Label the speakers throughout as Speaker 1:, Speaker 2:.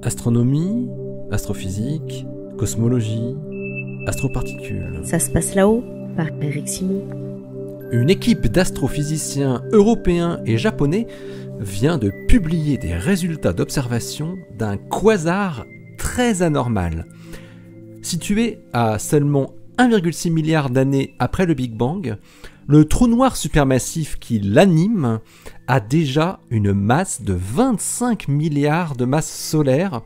Speaker 1: Astronomie, astrophysique, cosmologie, astroparticules.
Speaker 2: Ça se passe là-haut, par Eric Simon.
Speaker 1: Une équipe d'astrophysiciens européens et japonais vient de publier des résultats d'observation d'un quasar très anormal. Situé à seulement 1,6 milliard d'années après le Big Bang, le trou noir supermassif qui l'anime a déjà une masse de 25 milliards de masses solaires,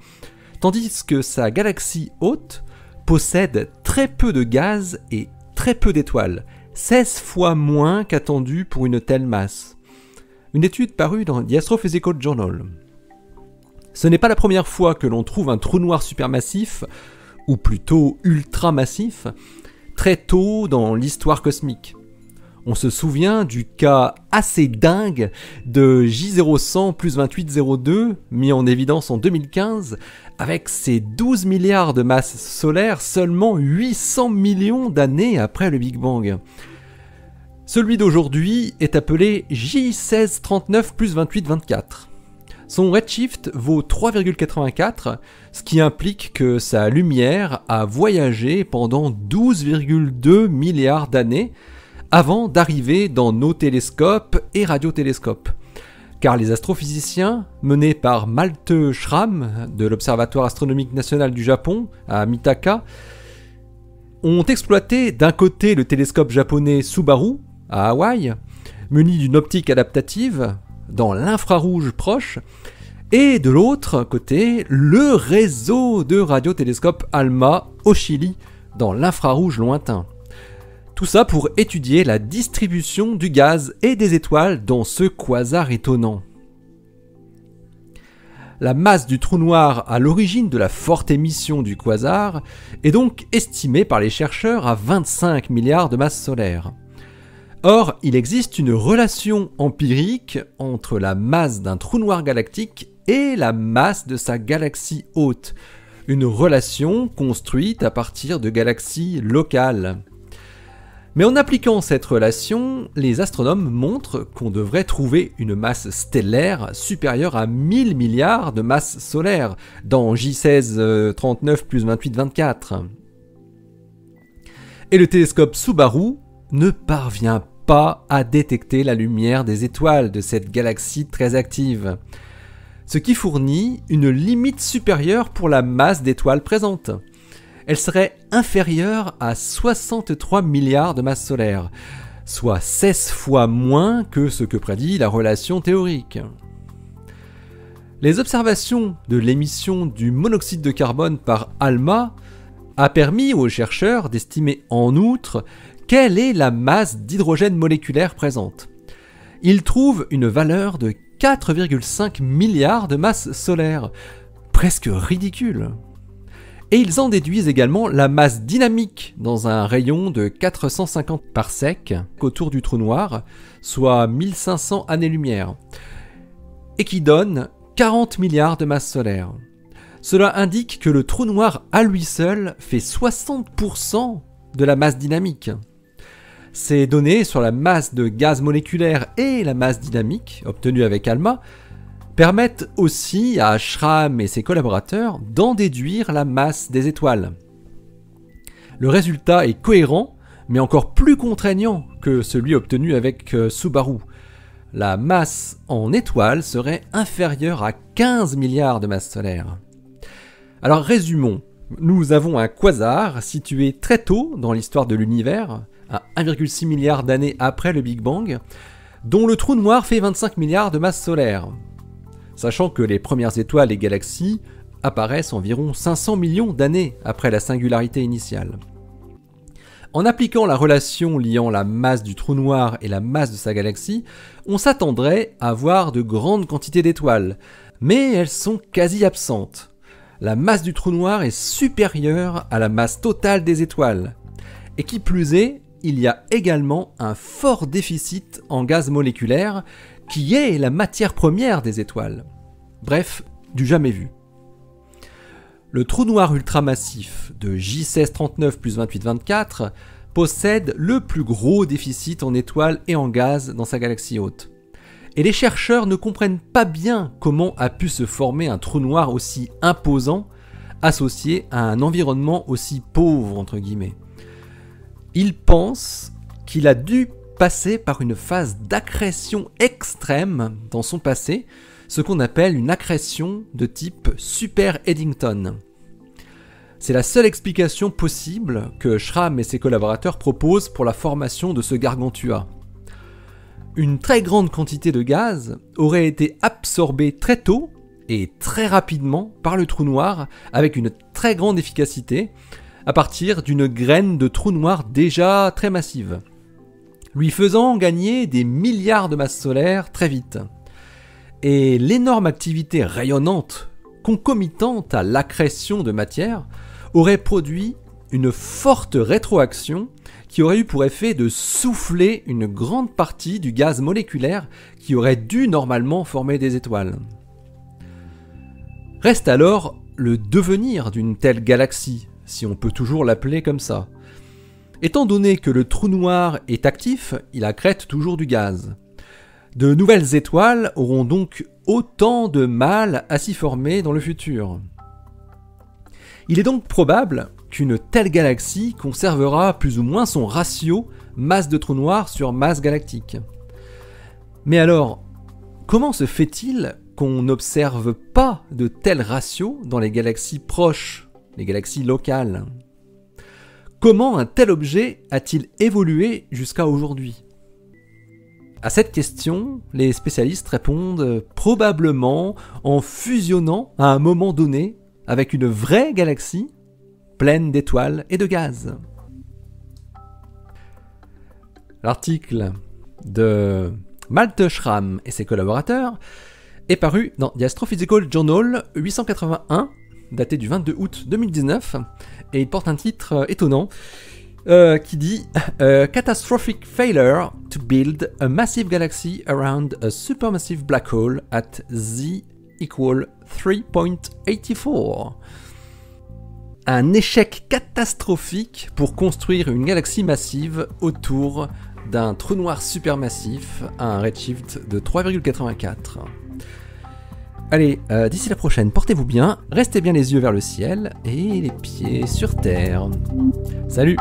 Speaker 1: tandis que sa galaxie hôte possède très peu de gaz et très peu d'étoiles, 16 fois moins qu'attendu pour une telle masse. Une étude parue dans The Astrophysical Journal. Ce n'est pas la première fois que l'on trouve un trou noir supermassif, ou plutôt ultramassif, très tôt dans l'histoire cosmique. On se souvient du cas assez dingue de J0100 plus 2802, mis en évidence en 2015, avec ses 12 milliards de masses solaires seulement 800 millions d'années après le Big Bang. Celui d'aujourd'hui est appelé J1639 plus 2824. Son redshift vaut 3,84, ce qui implique que sa lumière a voyagé pendant 12,2 milliards d'années avant d'arriver dans nos télescopes et radiotélescopes. Car les astrophysiciens, menés par Malte Schramm de l'Observatoire astronomique national du Japon à Mitaka, ont exploité d'un côté le télescope japonais Subaru à Hawaï, muni d'une optique adaptative dans l'infrarouge proche, et de l'autre côté le réseau de radiotélescopes ALMA au Chili dans l'infrarouge lointain. Tout ça pour étudier la distribution du gaz et des étoiles dans ce quasar étonnant. La masse du trou noir à l'origine de la forte émission du quasar est donc estimée par les chercheurs à 25 milliards de masses solaires. Or, il existe une relation empirique entre la masse d'un trou noir galactique et la masse de sa galaxie hôte, une relation construite à partir de galaxies locales. Mais en appliquant cette relation, les astronomes montrent qu'on devrait trouver une masse stellaire supérieure à 1000 milliards de masses solaires dans J1639 plus 2824. Et le télescope Subaru ne parvient pas à détecter la lumière des étoiles de cette galaxie très active, ce qui fournit une limite supérieure pour la masse d'étoiles présentes. Elle serait inférieure à 63 milliards de masses solaires, soit 16 fois moins que ce que prédit la relation théorique. Les observations de l'émission du monoxyde de carbone par ALMA a permis aux chercheurs d'estimer en outre quelle est la masse d'hydrogène moléculaire présente. Ils trouvent une valeur de 4,5 milliards de masses solaires, presque ridicule. Et ils en déduisent également la masse dynamique dans un rayon de 450 parsecs autour du trou noir, soit 1500 années-lumière, et qui donne 40 milliards de masses solaires. Cela indique que le trou noir à lui seul fait 60% de la masse dynamique. Ces données sur la masse de gaz moléculaire et la masse dynamique, obtenues avec ALMA, permettent aussi à Schramm et ses collaborateurs d'en déduire la masse des étoiles. Le résultat est cohérent, mais encore plus contraignant que celui obtenu avec Subaru. La masse en étoiles serait inférieure à 15 milliards de masses solaires. Alors résumons, nous avons un quasar situé très tôt dans l'histoire de l'univers, à 1,6 milliard d'années après le Big Bang, dont le trou noir fait 25 milliards de masses solaires. Sachant que les premières étoiles et galaxies apparaissent environ 500 millions d'années après la singularité initiale. En appliquant la relation liant la masse du trou noir et la masse de sa galaxie, on s'attendrait à voir de grandes quantités d'étoiles, mais elles sont quasi absentes. La masse du trou noir est supérieure à la masse totale des étoiles. Et qui plus est, il y a également un fort déficit en gaz moléculaire qui est la matière première des étoiles. Bref, du jamais vu. Le trou noir ultramassif de J1639 plus 2824 possède le plus gros déficit en étoiles et en gaz dans sa galaxie hôte. Et les chercheurs ne comprennent pas bien comment a pu se former un trou noir aussi imposant associé à un environnement aussi pauvre, entre guillemets. Ils pensent qu'il a dû passer par une phase d'accrétion extrême dans son passé, ce qu'on appelle une accrétion de type Super Eddington. C'est la seule explication possible que Schramm et ses collaborateurs proposent pour la formation de ce gargantua. Une très grande quantité de gaz aurait été absorbée très tôt et très rapidement par le trou noir avec une très grande efficacité à partir d'une graine de trou noir déjà très massive, lui faisant gagner des milliards de masses solaires très vite. Et l'énorme activité rayonnante concomitante à l'accrétion de matière aurait produit une forte rétroaction qui aurait eu pour effet de souffler une grande partie du gaz moléculaire qui aurait dû normalement former des étoiles. Reste alors le devenir d'une telle galaxie, si on peut toujours l'appeler comme ça. Étant donné que le trou noir est actif, il accrète toujours du gaz. De nouvelles étoiles auront donc autant de mal à s'y former dans le futur. Il est donc probable qu'une telle galaxie conservera plus ou moins son ratio masse de trou noir sur masse galactique. Mais alors, comment se fait-il qu'on n'observe pas de tels ratios dans les galaxies proches, les galaxies locales ? Comment un tel objet a-t-il évolué jusqu'à aujourd'hui ? À cette question, les spécialistes répondent probablement en fusionnant à un moment donné avec une vraie galaxie pleine d'étoiles et de gaz. L'article de Malte Schramm et ses collaborateurs est paru dans The Astrophysical Journal 881, daté du 22 août 2019, et il porte un titre étonnant qui dit « Catastrophic failure to build a massive galaxy around a supermassive black hole at Z equal 3.84 ». Un échec catastrophique pour construire une galaxie massive autour d'un trou noir supermassif à un redshift de 3,84. Allez, d'ici la prochaine, portez-vous bien, restez bien les yeux vers le ciel et les pieds sur terre. Salut!